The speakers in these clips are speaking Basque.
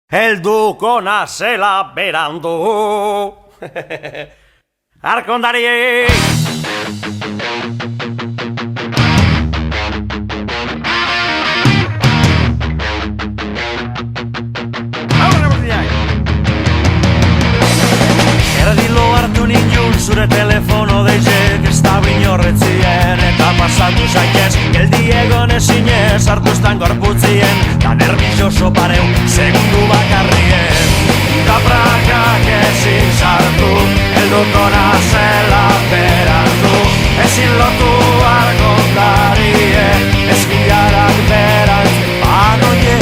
Helduko nazela berandu Arkondari Erdilo hartu nintzun zure telefono deizek ez da binorretzien eta pasatu zaitez geldi egon ezinez hartuztan gorputzien da nervioso pareu segundu bakarrien da prakak ezin sartu helduko nazela berandu ezin lotu argondarie eskilarak berantz banoie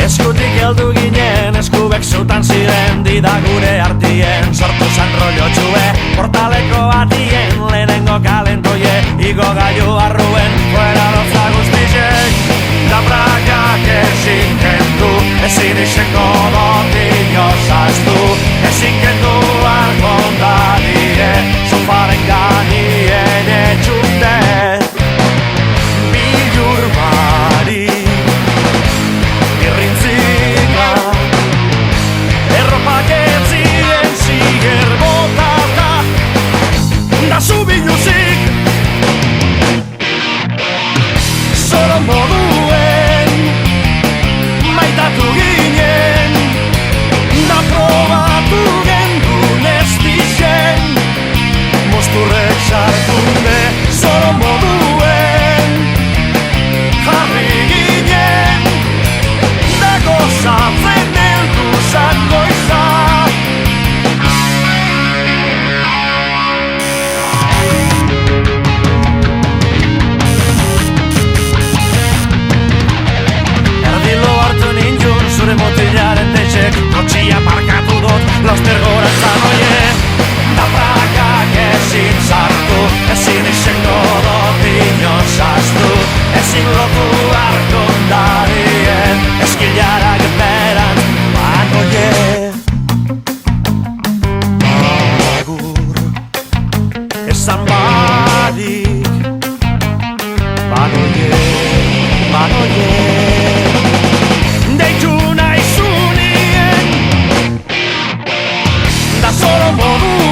Eskutik heldu ginen, eskubek zutan ziren Dida gure artien, sortu zan rollo txue Portaleko batien, lehenengo kalentoie Igo gailu arruen, fuera lotza guztizek Da prakak ezin kendu, ezin iseko dotino zaztu Ezin kendu argondarie, sofaren ganien etxute Bilur mari Irrintzika Erropak etzien ziger botata Da zubiluzik Zoro moduen Maitatu ginen Da probatu gendun ez dizen Mosturrek sartunde Zoro moduen Jarri ginen Gozatzen heldu zan goiza Erdilo hartu nintzun zure motilaren teixek Kotxia parkatu dut, laster gora zanoie Da prakak ezin sartu, ezin izengo dut inozaztu Ezin lotu arkondarien, eskilarak beran banoie Agur, esan badik Banoie, banoie Deitu nahi zunien Da zoro modu